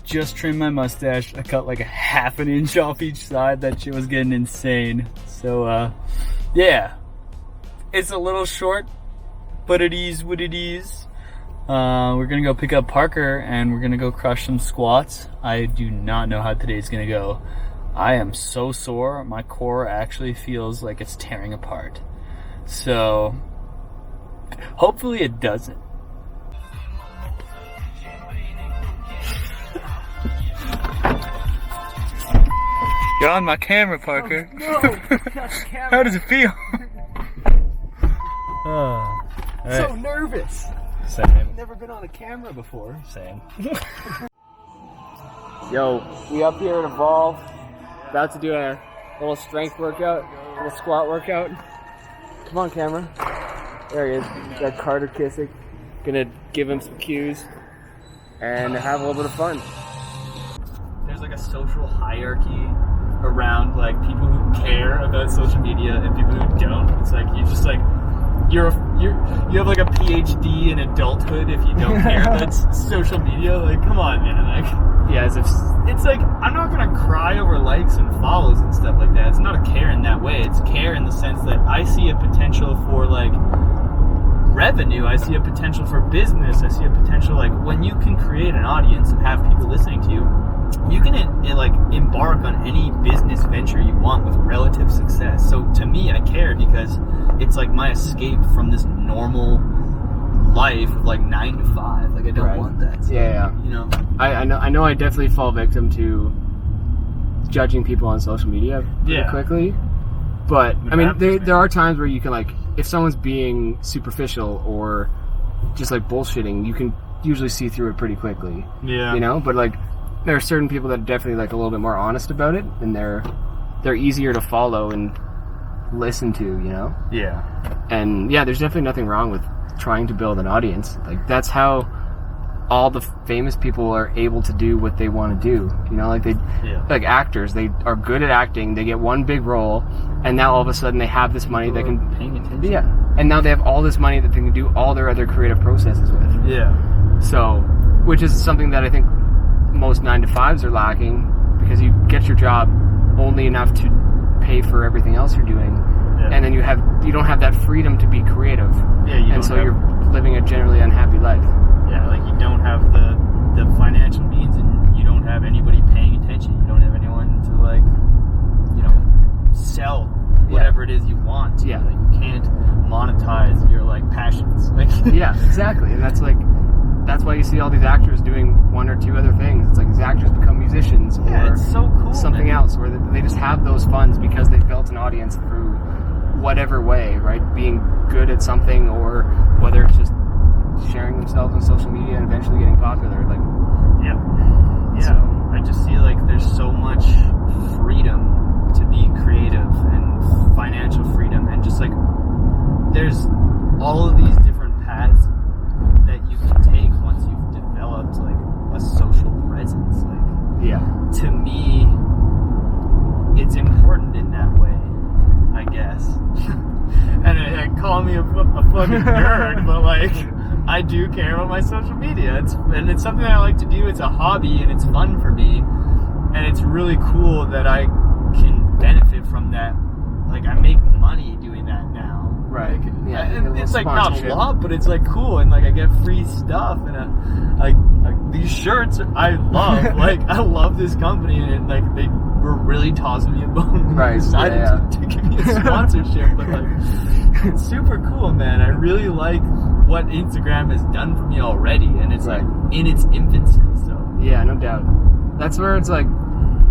just trimmed my mustache. I cut like a half an inch off each side. That shit was getting insane. So, yeah. It's a little short, but it is what it is. We're gonna go pick up Parker and we're gonna go crush some squats. I do not know how today's gonna go. I am so sore. My core actually feels like it's tearing apart. So, hopefully it doesn't. You're on my camera, Parker. Oh, no, not the camera. How does it feel? Oh, right. So nervous. Same. Never been on a camera before. Same. Yo, we up here at Evolve. About to do a little strength workout, a little squat workout. Come on, camera. There he is. Got Carter Kissick. Gonna give him some cues and have a little bit of fun. There's like a social hierarchy around like people who care about social media and people who don't. It's like you just like you have like a PhD in adulthood if you don't care about social media. Like, come on, man. Like, yeah, as if it's like I'm not gonna cry over likes and follows and stuff like that. It's not a care in that way. It's care in the sense that I see a potential for like revenue. I see a potential for business. I see a potential like when you can create an audience and have people listening to you. You can like embark on any business venture you want with relative success. So to me, I care because it's like my escape from this normal life of like 9 to 5. Like I don't want that. So, yeah. You know. I know. I definitely fall victim to judging people on social media pretty quickly. But I mean, there are times where you can like, if someone's being superficial or just like bullshitting, you can usually see through it pretty quickly. Yeah. You know, but like. There are certain people that are definitely like a little bit more honest about it, and they're easier to follow and listen to, you know? Yeah. And yeah, there's definitely nothing wrong with trying to build an audience. Like that's how all the famous people are able to do what they want to do. You know, like like actors, they are good at acting, they get one big role, and now all of a sudden they have this money they can paying attention. Yeah. And now they have all this money that they can do all their other creative processes with. Yeah. So, which is something that I think most 9 to 5s are lacking, because you get your job only enough to pay for everything else you're doing, and then you don't have that freedom to be creative. Yeah, you're living a generally unhappy life. Yeah, like you don't have the financial means, and you don't have anybody paying attention. You don't have anyone to like, you know, sell whatever it is you want. Yeah, like you can't monetize your like passions. Like yeah, exactly, and that's why you see all these actors doing one or two other things. It's like these actors become musicians or it's so cool, something else, where they just have those funds because they've built an audience through whatever way, right? Being good at something, or whether it's just sharing themselves on social media and eventually getting popular. Like, yeah. So, I just see like there's so much freedom to be creative and financial freedom, and just like there's all of these different paths that you can take once you've developed like a social presence. Like, yeah, to me, it's important in that way, I guess. And call me a fucking nerd, but like, I do care about my social media. It's something that I like to do. It's a hobby and it's fun for me, and it's really cool that I can benefit from that. Like, I make money doing that now. Right. Like, yeah. And it's like not a lot, but it's like cool, and like I get free stuff, and like these shirts I love. Like I love this company, and like they were really tossing me a bone. Right. Decided to give me a sponsorship, but like it's super cool, man. I really like what Instagram has done for me already, and it's like in its infancy. So yeah, no doubt. That's where it's like,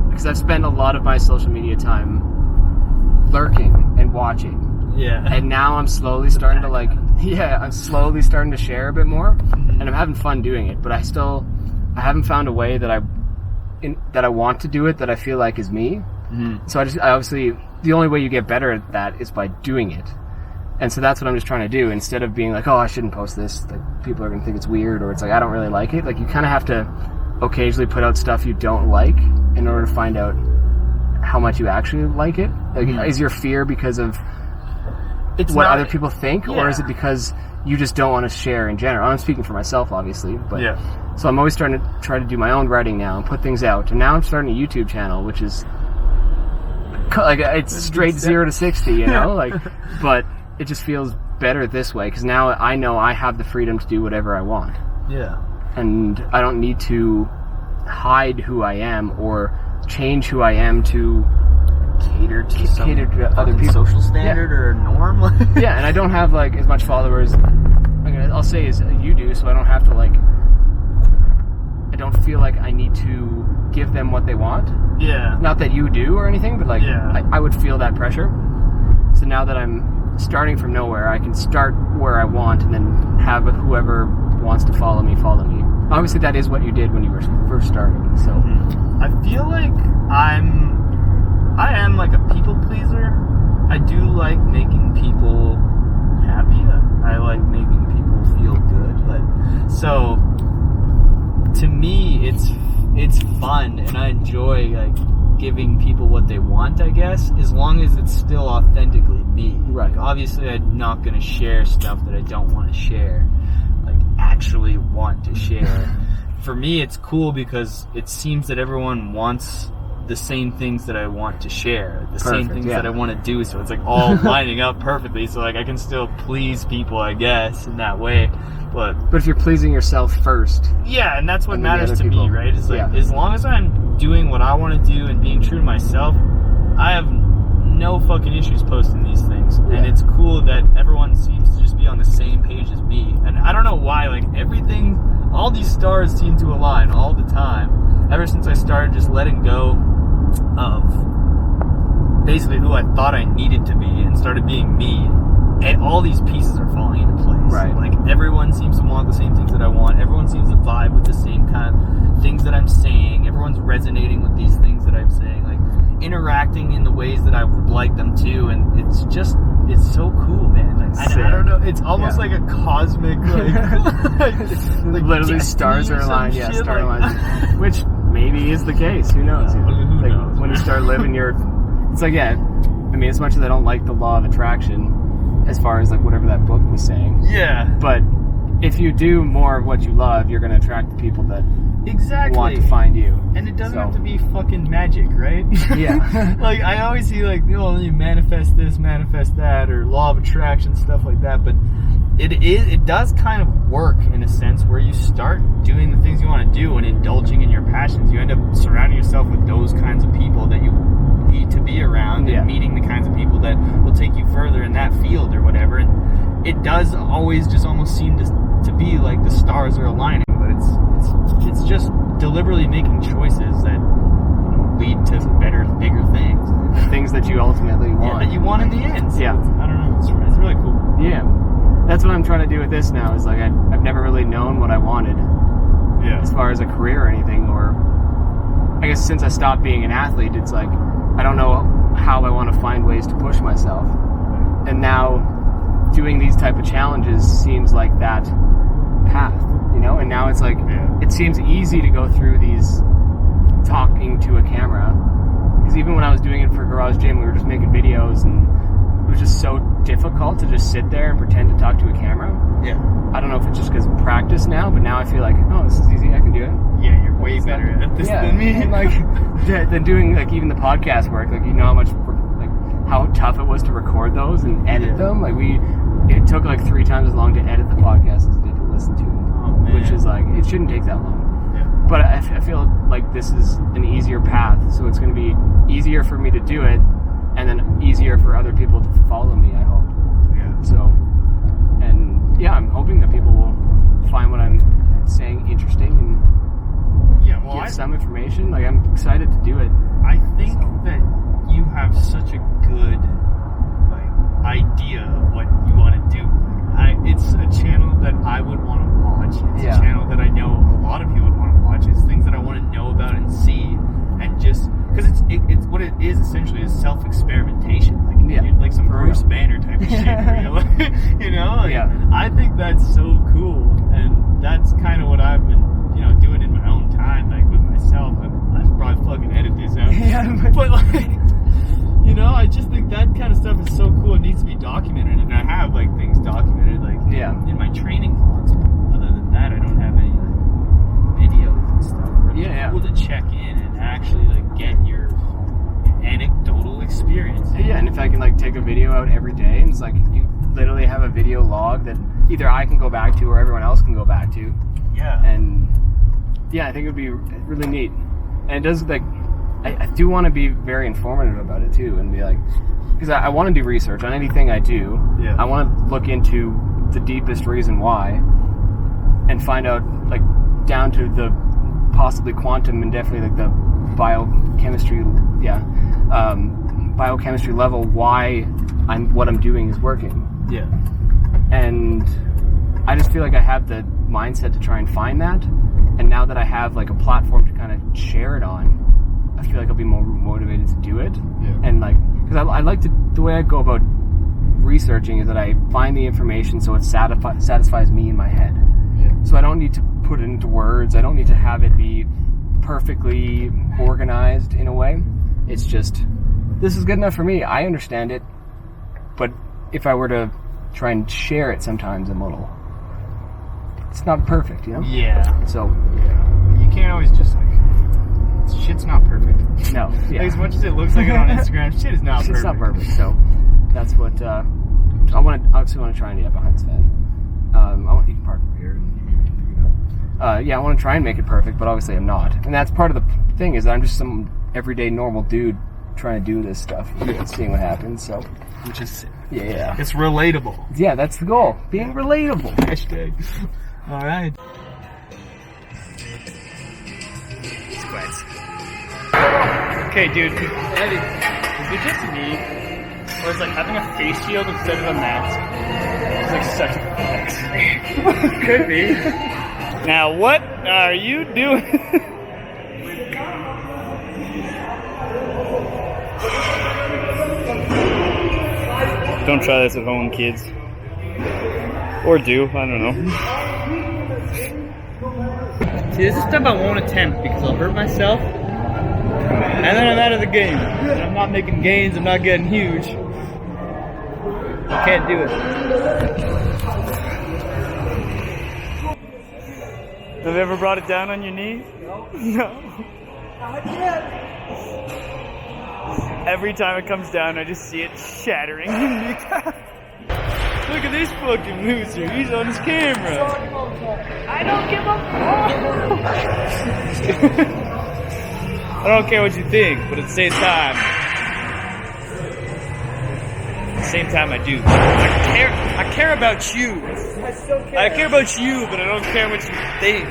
because I've spent a lot of my social media time lurking and watching. Yeah. And now I'm slowly starting to like, I'm slowly starting to share a bit more, and I'm having fun doing it. But I haven't found a way that I want to do it that I feel like is me. Mm-hmm. So I obviously, the only way you get better at that is by doing it. And so that's what I'm just trying to do. Instead of being like, oh, I shouldn't post this, like people are gonna think it's weird, or it's like I don't really like it. Like you kind of have to occasionally put out stuff you don't like in order to find out how much you actually like it. Like, is your fear because of what other people think, or is it because you just don't want to share in general? I'm speaking for myself, obviously, but So I'm always trying to do my own writing now and put things out. And now I'm starting a YouTube channel, which is like it's straight 0 to 60, you know, like, but it just feels better this way because now I know I have the freedom to do whatever I want. Yeah. And I don't need to hide who I am or change who I am to cater to other people. Social standard or norm. Yeah, and I don't have like as much followers. I'll say as you do, so I don't have to like. I don't feel like I need to give them what they want. Yeah. Not that you do or anything, but like I would feel that pressure. So now that I'm starting from nowhere, I can start where I want and then have whoever wants to follow me. Obviously, that is what you did when you were first starting. So I feel like I am like a people pleaser. I do like making people happy. I like making people feel good. Like, so to me, it's fun, and I enjoy like giving people what they want. I guess as long as it's still authentically me. Right. Like, obviously, I'm not going to share stuff that I don't want to share. Like actually want to share. For me, it's cool because it seems that everyone wants the same things that I want to share, the same things that I want to do. So it's like all lining up perfectly. So like I can still please people, I guess, in that way. But if you're pleasing yourself first, yeah, and that's what and matters to people, me, right? It's like as long as I'm doing what I want to do and being true to myself, I have no fucking issues posting these things. And it's cool that everyone seems to just be on the same page as me. And I don't know why, like everything, all these stars seem to align all the time. Ever since I started just letting go of basically who I thought I needed to be and started being me, and all these pieces are falling into place. Right. Like everyone seems to want the same things that I want. Everyone seems to vibe with the same kind of things that I'm saying. Everyone's resonating with these things that I'm saying. Like interacting in the ways that I would like them to, and it's so cool, man. Like, I don't know, it's almost like a cosmic like literally stars are aligned. Yeah, star aligned, which maybe is the case. Who knows? Who knows, when you start living your, it's like I mean, as much as I don't like the law of attraction, as far as like whatever that book was saying. Yeah. But if you do more of what you love, you're going to attract the people that want to find you. And it doesn't have to be fucking magic, right? Yeah. Like I always see like, you manifest this, manifest that, or law of attraction, stuff like that. But it does kind of work in a sense where you start doing the things you want to do and indulging in your passions. You end up surrounding yourself with those kinds of people that you need to be around and meeting the kinds of people that will take you further in that field or whatever. And it does always just almost seem to be like the stars are aligning, but it's just deliberately making choices that lead to better, bigger things. Things that you ultimately want. That you want in the end. So yeah. I don't know. It's really cool. Yeah. That's what I'm trying to do with this now, is like I've never really known what I wanted. Yeah. As far as a career or anything, or I guess since I stopped being an athlete, it's like I don't know how I want to find ways to push myself. And now doing these type of challenges seems like that path, you know? And now it's like it seems easy to go through these talking to a camera. Because even when I was doing it for Garage Gym, we were just making videos, and it was just so difficult to just sit there and pretend to talk to a camera. Yeah. I don't know if it's just because of practice now, but now I feel like, oh, this is easy, I can do it. Yeah, you're way better at this than me. And like, than doing like even the podcast work, like, you know how much, like, how tough it was to record those and edit them. Like it took like 3 times as long to edit the podcast as it did to listen to them. Which is like, it shouldn't take that long. But I feel like this is an easier path, so it's going to be easier for me to do it, and then easier for other people to follow me, I hope. Yeah. So, and yeah, I'm hoping that people will find what I'm saying interesting and get some information. Like, I'm excited to do it. I think that you have such a good idea of what you want to do. It's a channel that I would want to watch. It's a channel that I know a lot of people would want to watch. It's things that I want to know about and see, and just because it's what it is essentially is self-experimentation, like some Bruce Banner type of shit. I think that's so cool, and that's kind of what I've been doing in my own time, like with myself. I should probably fucking edit this out, but like. I just think that kind of stuff is so cool. It needs to be documented, and I have like things documented, like in my training logs. Other than that, I don't have any I can like take a video out every day, and it's like you literally have a video log that either I can go back to or everyone else can go back to. Yeah. And yeah, I think it would be really neat. And it does like, I do want to be very informative about it too, and be like, because I want to do research on anything I do. Yeah. I want to look into the deepest reason why, and find out like down to the possibly quantum and definitely like the biochemistry level why what I'm doing is working. Yeah. And I just feel like I have the mindset to try and find that, and now that I have like a platform to kind of share it on, I feel like I'll be more motivated to do it. Yeah. And like, because I like to, the way I go about researching is that I find the information so it satisfies me in my head. Yeah. So I don't need to put it into words. I don't need to have it be perfectly organized in a way. It's just, this is good enough for me. I understand it. But if I were to try and share it sometimes, it's not perfect, you know? Yeah. So, Yeah. You can't always just like, shit's not perfect. no. Yeah. Like, as much as it looks like it on Instagram, shit is not perfect. It's not perfect. So that's what I obviously want to try and get behind this van. You can park over here. I want to try and make it perfect, but obviously I'm not. And that's part of the thing, is that I'm just some everyday normal dude trying to do this stuff and seeing what happens. So, Which is, yeah. it's relatable. Yeah, that's the goal. Being relatable. Hashtag. All right. Squats. Okay, dude. Eddie, is it just me? Or is like having a face shield instead of a mask? It's like such a flex. Could be. Now, what are you doing? Don't try this at home, kids. Or do, I don't know. See, this is stuff I won't attempt because I'll hurt myself. And then I'm out of the game. And I'm not making gains, I'm not getting huge. I can't do it. Have you ever brought it down on your knee? No. Not yet. Every time it comes down, I just see it shattering. Look at this fucking loser. He's on his camera. I don't give a fuck. I don't care what you think, but at the same time, I do. I care about you. I still care. I care about you, but I don't care what you think.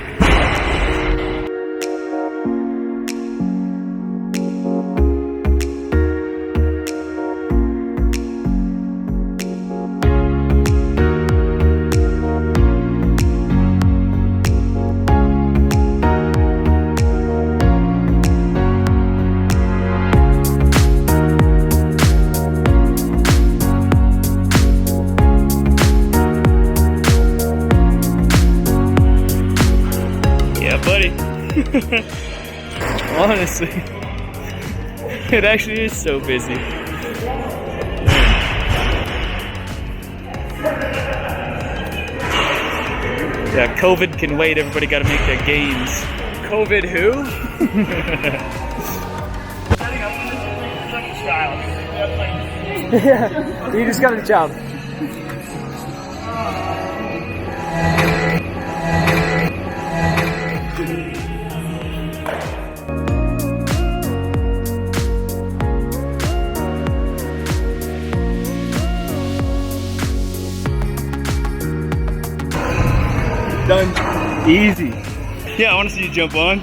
Buddy. Honestly, it actually is so busy. Yeah, COVID can wait. Everybody got to make their gains. COVID who? Yeah, you just gotta jump. Done. Easy. Yeah, I want to see you jump on.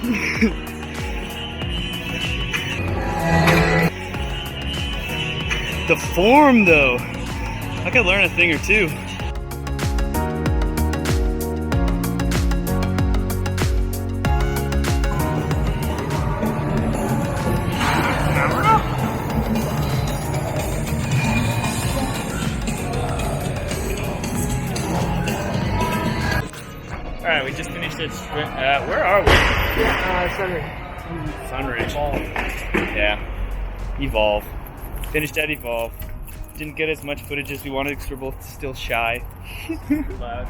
The form, though. I could learn a thing or two. Alright, we just finished it. Where are we? Sunridge. Yeah. Evolve. Finished at Evolve. Didn't get as much footage as we wanted because we're both still shy. Loud.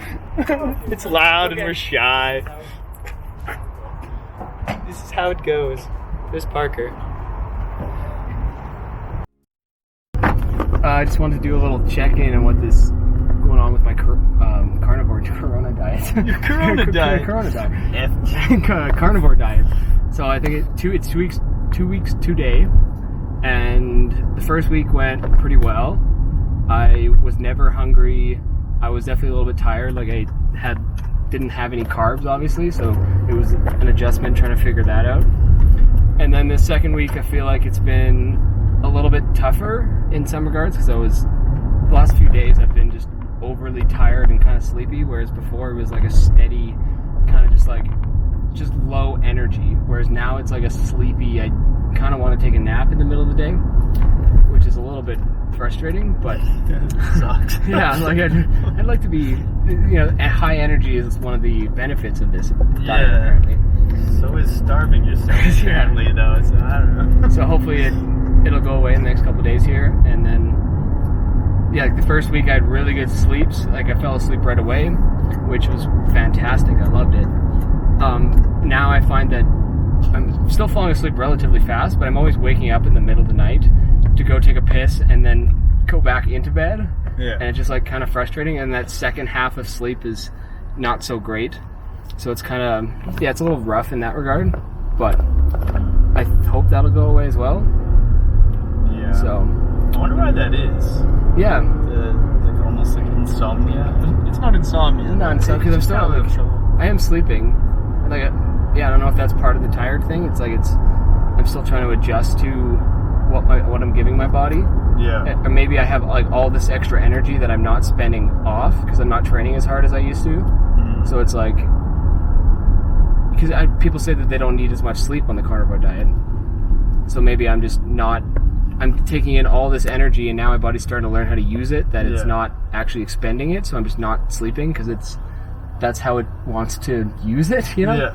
It's loud and we're shy. This is how it goes. There's Parker. I just wanted to do a little check-in on what this going on with my carnivore Corona diet. Your Corona diet. Corona diet. Carnivore diet. So I think it's 2 weeks today, and the first week went pretty well. I was never hungry. I was definitely a little bit tired. Like I didn't have any carbs, obviously, so it was an adjustment trying to figure that out. And then the second week, I feel like it's been a little bit tougher in some regards, because the last few days I've been just overly tired and kind of sleepy, whereas before it was like a steady kind of just low energy, whereas now it's like a sleepy, I kind of want to take a nap in the middle of the day, which is a little bit frustrating, but sucks. Yeah, like I'd like to be, at high energy is one of the benefits of this diet, apparently. So is starving yourself, apparently, though, so I don't know. So hopefully it'll go away in the next couple of days here, and then like the first week I had really good sleeps. Like I fell asleep right away, which was fantastic. I loved it. Now I find that I'm still falling asleep relatively fast, but I'm always waking up in the middle of the night to go take a piss and then go back into bed. Yeah. And it's just like kind of frustrating, and that second half of sleep is not so great. So it's kind of, it's a little rough in that regard, but I hope that'll go away as well. Yeah. So I wonder why that is. Yeah. Like almost like insomnia. It's not insomnia. Not insomnia, because I'm still like, I am sleeping. Like, I don't know if that's part of the tired thing. It's like I'm still trying to adjust to what I'm giving my body. Yeah. Or maybe I have like all this extra energy that I'm not spending off because I'm not training as hard as I used to. Mm-hmm. So it's like, because people say that they don't need as much sleep on the carnivore diet. So maybe I'm just not. I'm taking in all this energy, and now my body's starting to learn how to use it. That it's not actually expending it. So I'm just not sleeping because that's how it wants to use it, Yeah.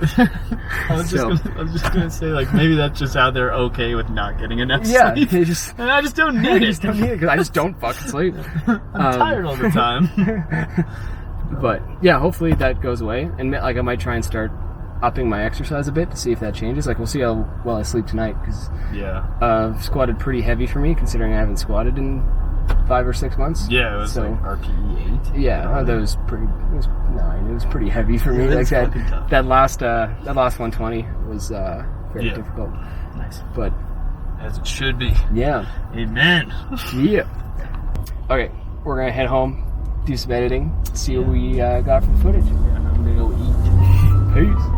I was just gonna say, like, maybe that's just how they're okay with not getting enough sleep. Yeah, and I just don't need it. I just don't need it because I just don't fucking sleep. I'm tired all the time. But yeah, hopefully that goes away, and like I might try and start upping my exercise a bit to see if that changes. Like we'll see how well I sleep tonight, because squatted pretty heavy for me considering I haven't squatted in 5 or 6 months. Yeah, it was like RPE 8. Yeah, that was pretty. It was 9. It was pretty heavy for me. Like that last 120 was very difficult. Nice, but as it should be. Yeah. Amen. Yeah. Okay, we're gonna head home, do some editing, see what we got for the footage. Yeah, I'm gonna go eat. Peace.